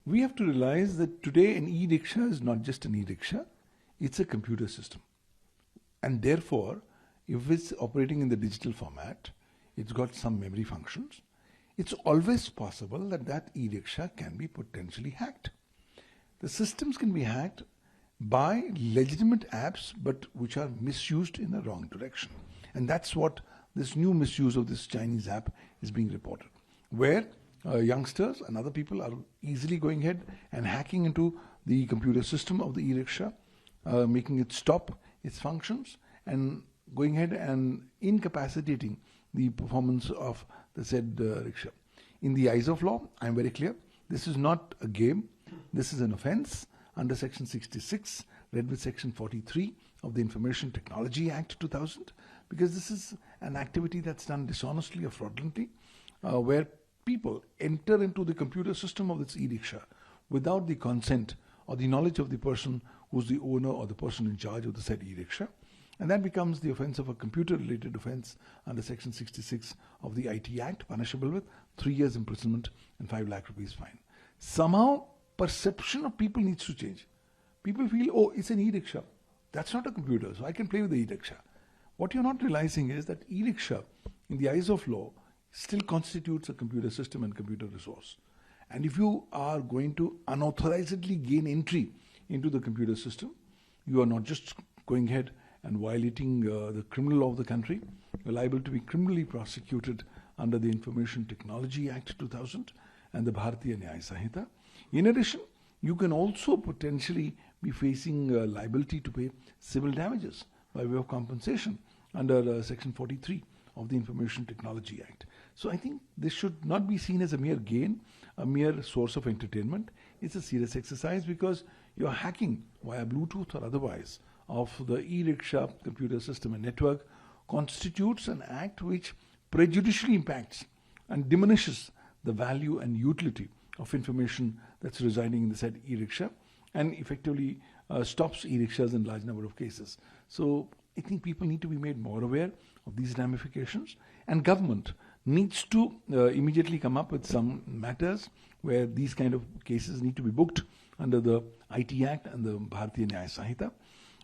We have to realize that today an e-rickshaw is not just an e-rickshaw, it's a computer system. And therefore, if it's operating in the digital format, it's got some memory functions, it's always possible that that e-rickshaw can be potentially hacked. The systems can be hacked by legitimate apps, but which are misused in the wrong direction. And that's what this new misuse of this Chinese app is being reported, where youngsters and other people are easily going ahead and hacking into the computer system of the e-rickshaw, making it stop its functions and going ahead and incapacitating the performance of the said rickshaw. In the eyes of law, I am very clear, this is not a game, this is an offence under Section 66, read with Section 43 of the Information Technology Act 2000, because this is an activity that's done dishonestly or fraudulently, where people enter into the computer system of this e-rickshaw without the consent or the knowledge of the person who's the owner or the person in charge of the said e-rickshaw. And that becomes the offence of a computer-related offence under Section 66 of the IT Act, punishable with 3 years imprisonment and 5 lakh rupees fine. Somehow, perception of people needs to change. People feel, oh, it's an e-rickshaw. That's not a computer, so I can play with the e-rickshaw. What you're not realizing is that e-rickshaw, in the eyes of law, still constitutes a computer system and computer resource. And if you are going to unauthorizedly gain entry into the computer system, you are not just going ahead and violating the criminal law of the country, you're liable to be criminally prosecuted under the Information Technology Act 2000 and the Bharatiya Nyaya Sanhita. In addition, you can also potentially be facing liability to pay civil damages by way of compensation under Section 43 of the Information Technology Act. So I think this should not be seen as a mere gain, a mere source of entertainment. It's a serious exercise because you're hacking via Bluetooth or otherwise of the e-rickshaw computer system and network, constitutes an act which prejudicially impacts and diminishes the value and utility of information that's residing in the said e-rickshaw and effectively stops e-rickshaws in large number of cases. So I think people need to be made more aware of these ramifications, and government needs to immediately come up with some matters where these kind of cases need to be booked under the IT Act and the Bharatiya Nyaya Sanhita.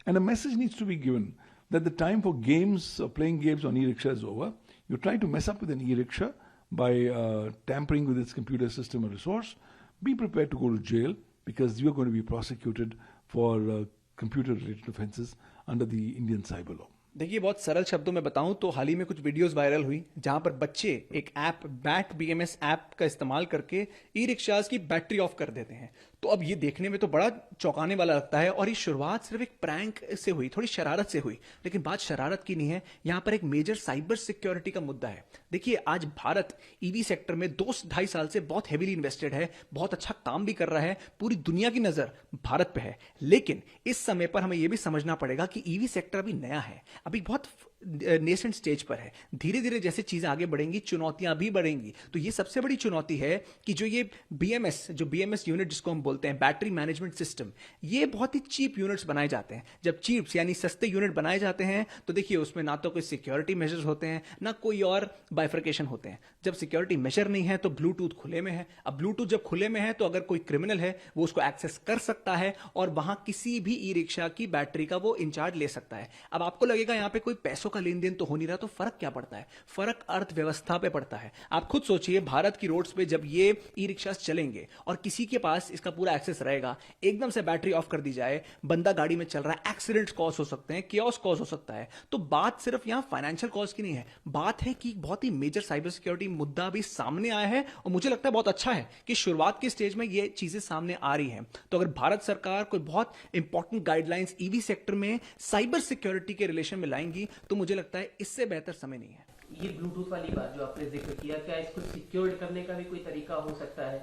And a message needs to be given that the time for games, playing games on e-rickshaw is over. You try to mess up with an e-rickshaw by tampering with its computer system or resource, be prepared to go to jail because you are going to be prosecuted for computer-related offences under the Indian cyber law. देखिए, बहुत सरल शब्दों में बताऊं तो हाल ही में कुछ videos viral हुई जहां पर बच्चे एक ऐप बैट BMS ऐप का इस्तेमाल करके ई रिक्शाज की बैटरी ऑफ कर देते हैं। तो अब ये देखने में तो बड़ा चौंकाने वाला लगता है और ये शुरुआत सिर्फ एक प्रैंक से हुई, थोड़ी शरारत से हुई, लेकिन बात शरारत की नहीं है, यहां पर एक मेजर साइबर सिक्योरिटी का मुद्दा है। देखिए, आज भारत ईवी सेक्टर में 2-2.5 साल से बहुत हेवीली इन्वेस्टेड है, बहुत अच्छा काम भी कर रहा है, पूरी दुनिया की नजर भारत पे है। लेकिन इस समय पर हमें यह भी समझना पड़ेगा कि ईवी सेक्टर अभी नया है, अभी बहुत नेसेंट स्टेज पर है। धीरे धीरे जैसे चीजें आगे बढ़ेंगी, चुनौतियां भी बढ़ेंगी। तो ये सबसे बड़ी चुनौती है कि जो ये BMS यूनिट जिसको हम बोलते हैं, बैटरी मैनेजमेंट सिस्टम, ये बहुत ही चीप यूनिट्स बनाए जाते हैं। जब चिप्स यानी सस्ते यूनिट बनाए जाते हैं तो देखिए उसमें ना तो कोई सिक्योरिटी मेजर्स होते हैं, ना कोई और बाइफर्केशन होते हैं। जब सिक्योरिटी मेजर नहीं है तो ब्लूटूथ खुले में है। अब ब्लूटूथ जब खुले में है तो अगर कोई क्रिमिनल है वो उसको एक्सेस कर सकता है और वहां किसी भी ई रिक्शा की बैटरी का वो इंचार्ज ले सकता है। अब आपको लगेगा यहां पे कोई पैसों का लेन देन तो हो नहीं रहा, तो फर्क क्या पड़ता है? फर्क अर्थव्यवस्था पे पड़ता है। आप खुद सोचिए, भारत की रोड्स पे जब ये ई रिक्शास चलेंगे और किसी के पास इसका पूरा एक्सेस रहेगा, एकदम से बैटरी ऑफ कर दी जाए, बंदा गाड़ी में चल रहा है, एक्सीडेंट्स कॉज हो सकते हैं, कियोस्क कॉज हो सकता है। तो बात सिर्फ यहां फाइनेंशियल कॉज की नहीं है, बात है कि बहुत ही मेजर साइबर सिक्योरिटी मुद्दा भी सामने आया है और मुझे लगता है बहुत अच्छा है कि शुरुआत के स्टेज में ये चीजें सामने आ रही हैं। तो अगर भारत सरकार कोई बहुत इंपॉर्टेंट गाइडलाइंस ईवी सेक्टर में साइबर सिक्योरिटी के रिलेशन में लाएंगी तो मुझे लगता है इससे बेहतर समय नहीं है। ये ब्लूटूथ वाली बात जो आपने जिक्र किया, क्या इसको सिक्योर करने का भी कोई तरीका हो सकता है?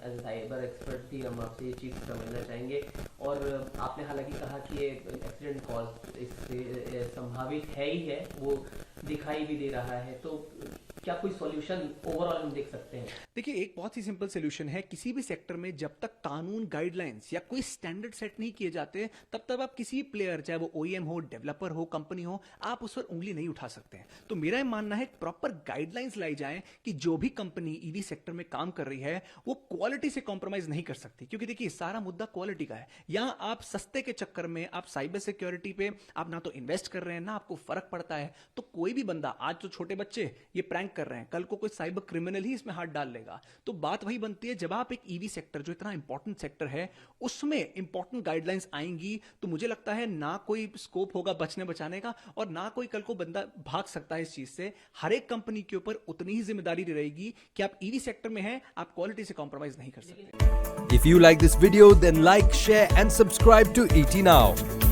एज ए साइबर एक्सपर्ट भी हम आपसे ये चीज समझना चाहेंगे। और आपने हालांकि कहा कि ये एक्सीडेंट कॉज इससे संभावित है ही है, वो दिखाई भी दे रहा है, तो क्या कोई सॉल्यूशन ओवरऑल हम देख सकते हैं? देखिए, एक बहुत ही सिंपल सोल्यूशन है। किसी भी सेक्टर में जब तक कानून, गाइडलाइंस या कोई स्टैंडर्ड सेट नहीं किए जाते, तब तक आप किसी प्लेयर, चाहे वो ओईएम हो, डेवलपर हो, कंपनी हो, आप उस पर उंगली नहीं उठा सकते हैं। तो मेरा ये मानना है प्रॉपर गाइडलाइंस लाई जाए कि जो भी कंपनी ईवी सेक्टर में काम कर रही है वो क्वालिटी से कॉम्प्रोमाइज नहीं कर सकती, क्योंकि देखिए सारा मुद्दा क्वालिटी का है। यहां आप सस्ते के चक्कर में आप साइबर सिक्योरिटी पे आप ना तो इन्वेस्ट कर रहे हैं, ना आपको फर्क पड़ता है। तो कोई भी बंदा, आज तो छोटे बच्चे ये प्रैंक कर रहे हैं, कल को कोई साइबर क्रिमिनल ही इसमें हाथ डाल लेगा। तो बात वही बनती है, जब आप एक ईवी सेक्टर, जो इतना इंपॉर्टेंट सेक्टर है, उसमें इंपॉर्टेंट गाइडलाइंस आएंगी, तो मुझे लगता है ना कोई स्कोप होगा बचने बचाने का, और ना कोई कल को बंदा भाग सकता है इस चीज से। हर एक कंपनी के ऊपर उतनी ही जिम्मेदारी रहेगी कि आप ईवी सेक्टर में हैं, आप क्वालिटी से कॉम्प्रोमाइज नहीं कर सकते। If you like this video, then like, share and subscribe to ET Now.